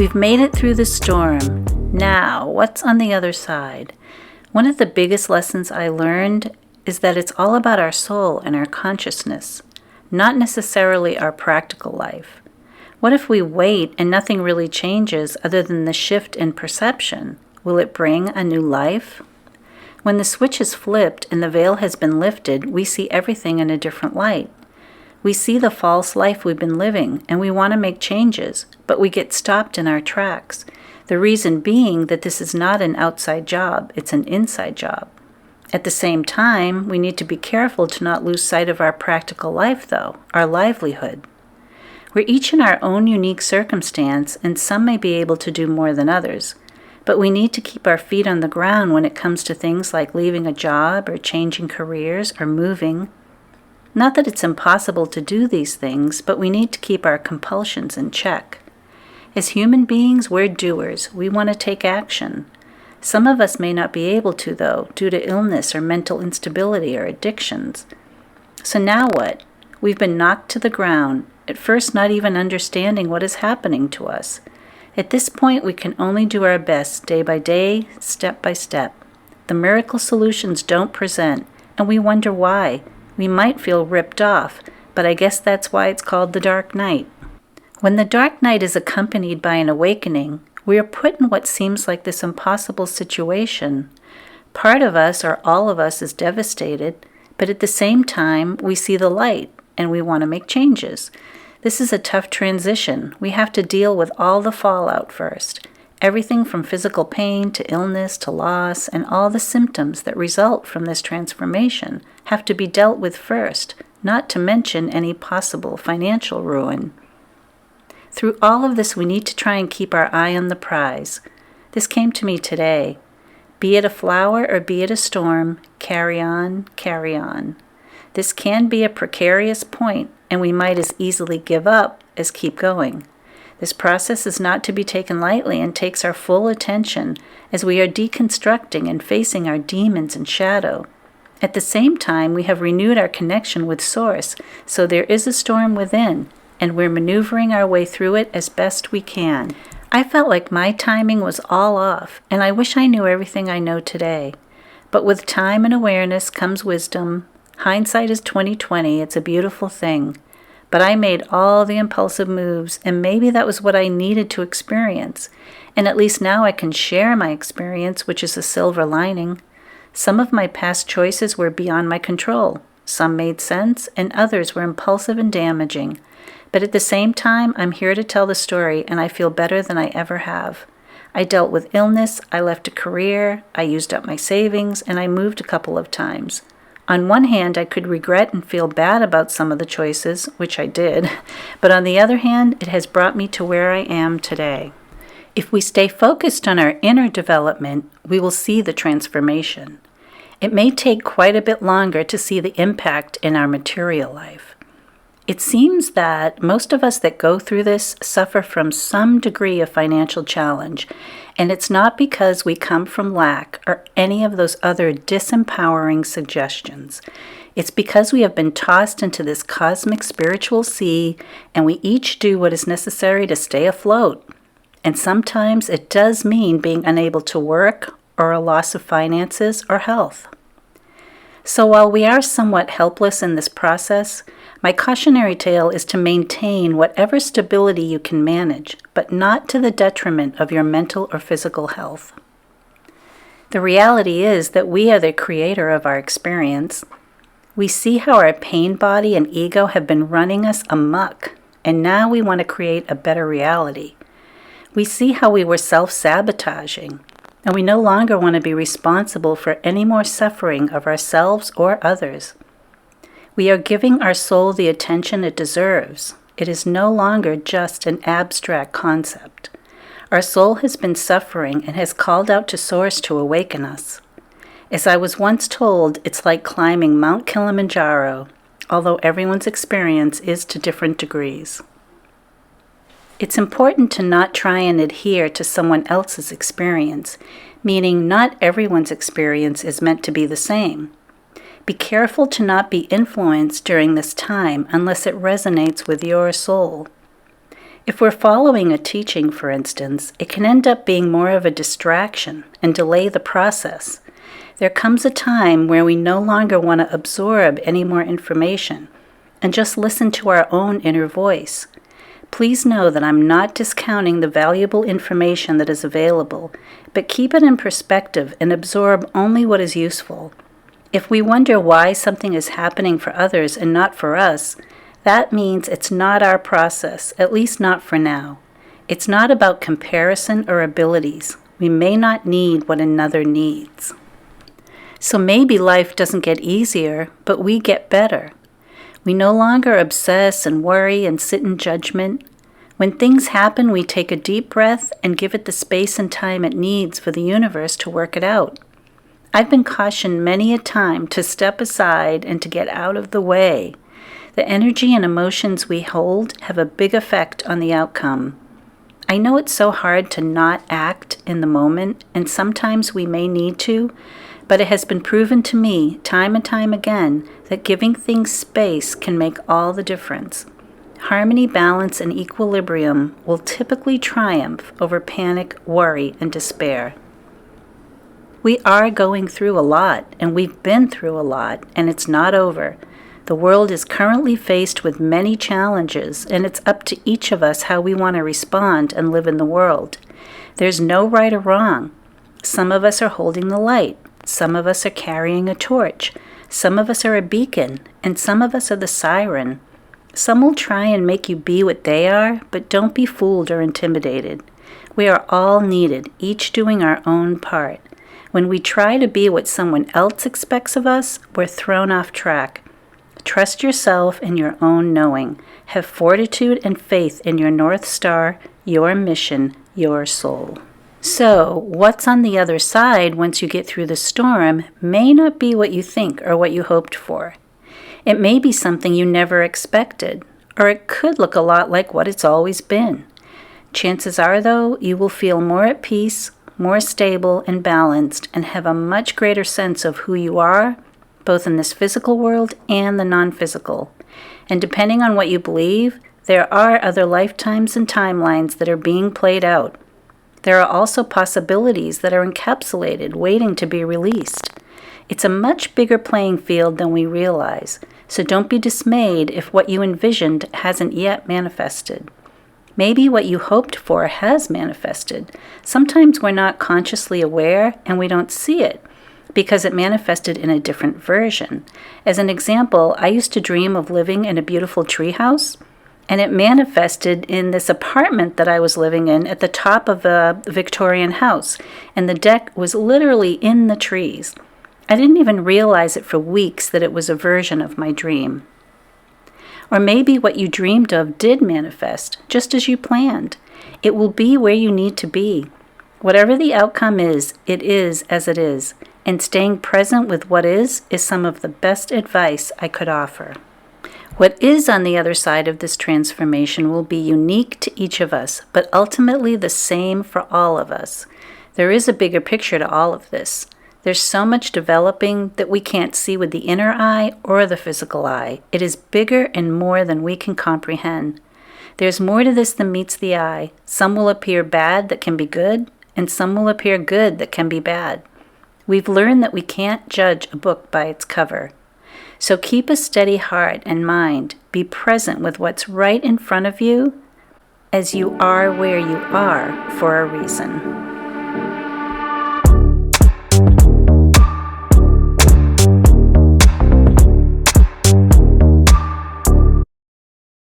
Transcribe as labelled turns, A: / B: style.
A: We've made it through the storm. Now, what's on the other side? One of the biggest lessons I learned is that it's all about our soul and our consciousness, not necessarily our practical life. What if we wait and nothing really changes other than the shift in perception? Will it bring a new life? When the switch is flipped and the veil has been lifted, we see everything in a different light. We see the false life we've been living, and we want to make changes, but we get stopped in our tracks. The reason being that this is not an outside job, it's an inside job. At the same time, we need to be careful to not lose sight of our practical life, though, our livelihood. We're each in our own unique circumstance, and some may be able to do more than others. But we need to keep our feet on the ground when it comes to things like leaving a job or changing careers or moving. Not that it's impossible to do these things, but we need to keep our compulsions in check. As human beings, we're doers. We want to take action. Some of us may not be able to, though, due to illness or mental instability or addictions. So now what? We've been knocked to the ground, at first not even understanding what is happening to us. At this point, we can only do our best day by day, step by step. The miracle solutions don't present, and we wonder why. We might feel ripped off, but I guess that's why it's called the dark night. When the dark night is accompanied by an awakening, we are put in what seems like this impossible situation. Part of us, or all of us, is devastated, but at the same time, we see the light, and we want to make changes. This is a tough transition. We have to deal with all the fallout first. Everything from physical pain to illness to loss and all the symptoms that result from this transformation have to be dealt with first, not to mention any possible financial ruin. Through all of this, we need to try and keep our eye on the prize. This came to me today. Be it a flower or be it a storm, carry on, carry on. This can be a precarious point, and we might as easily give up as keep going. This process is not to be taken lightly and takes our full attention as we are deconstructing and facing our demons and shadow. At the same time, we have renewed our connection with Source, so there is a storm within, and we're maneuvering our way through it as best we can. I felt like my timing was all off, and I wish I knew everything I know today. But with time and awareness comes wisdom. Hindsight is 20/20. It's a beautiful thing. But I made all the impulsive moves, and maybe that was what I needed to experience. And at least now I can share my experience, which is a silver lining. Some of my past choices were beyond my control. Some made sense, and others were impulsive and damaging. But at the same time, I'm here to tell the story, and I feel better than I ever have. I dealt with illness, I left a career, I used up my savings, and I moved a couple of times. On one hand, I could regret and feel bad about some of the choices, which I did, but on the other hand, it has brought me to where I am today. If we stay focused on our inner development, we will see the transformation. It may take quite a bit longer to see the impact in our material life. It seems that most of us that go through this suffer from some degree of financial challenge, and it's not because we come from lack or any of those other disempowering suggestions. It's because we have been tossed into this cosmic spiritual sea, and we each do what is necessary to stay afloat. And sometimes it does mean being unable to work or a loss of finances or health. So while we are somewhat helpless in this process, my cautionary tale is to maintain whatever stability you can manage, but not to the detriment of your mental or physical health. The reality is that we are the creator of our experience. We see how our pain body and ego have been running us amok, and now we want to create a better reality. We see how we were self-sabotaging, and we no longer want to be responsible for any more suffering of ourselves or others. We are giving our soul the attention it deserves. It is no longer just an abstract concept. Our soul has been suffering and has called out to Source to awaken us. As I was once told, it's like climbing Mount Kilimanjaro, although everyone's experience is to different degrees. It's important to not try and adhere to someone else's experience, meaning not everyone's experience is meant to be the same. Be careful to not be influenced during this time unless it resonates with your soul. If we're following a teaching, for instance, it can end up being more of a distraction and delay the process. There comes a time where we no longer want to absorb any more information and just listen to our own inner voice. Please know that I'm not discounting the valuable information that is available, but keep it in perspective and absorb only what is useful. If we wonder why something is happening for others and not for us, that means it's not our process, at least not for now. It's not about comparison or abilities. We may not need what another needs. So maybe life doesn't get easier, but we get better. We no longer obsess and worry and sit in judgment. When things happen, we take a deep breath and give it the space and time it needs for the universe to work it out. I've been cautioned many a time to step aside and to get out of the way. The energy and emotions we hold have a big effect on the outcome. I know it's so hard to not act in the moment, and sometimes we may need to, but it has been proven to me time and time again that giving things space can make all the difference. Harmony, balance, and equilibrium will typically triumph over panic, worry, and despair. We are going through a lot, and we've been through a lot, and it's not over. The world is currently faced with many challenges, and it's up to each of us how we want to respond and live in the world. There's no right or wrong. Some of us are holding the light. Some of us are carrying a torch. Some of us are a beacon, and some of us are the siren. Some will try and make you be what they are, but don't be fooled or intimidated. We are all needed, each doing our own part. When we try to be what someone else expects of us, we're thrown off track. Trust yourself and your own knowing. Have fortitude and faith in your North Star, your mission, your soul. So, what's on the other side once you get through the storm may not be what you think or what you hoped for. It may be something you never expected, or it could look a lot like what it's always been. Chances are, though, you will feel more at peace, more stable and balanced, and have a much greater sense of who you are, both in this physical world and the non-physical. And depending on what you believe, there are other lifetimes and timelines that are being played out. There are also possibilities that are encapsulated, waiting to be released. It's a much bigger playing field than we realize, so don't be dismayed if what you envisioned hasn't yet manifested. Maybe what you hoped for has manifested. Sometimes we're not consciously aware and we don't see it, because it manifested in a different version. As an example, I used to dream of living in a beautiful treehouse, and it manifested in this apartment that I was living in at the top of a Victorian house, and the deck was literally in the trees. I didn't even realize it for weeks that it was a version of my dream. Or maybe what you dreamed of did manifest, just as you planned. It will be where you need to be. Whatever the outcome is, it is as it is. And staying present with what is some of the best advice I could offer. What is on the other side of this transformation will be unique to each of us, but ultimately the same for all of us. There is a bigger picture to all of this. There's so much developing that we can't see with the inner eye or the physical eye. It is bigger and more than we can comprehend. There's more to this than meets the eye. Some will appear bad that can be good, and some will appear good that can be bad. We've learned that we can't judge a book by its cover. So keep a steady heart and mind. Be present with what's right in front of you, as you are where you are for a reason.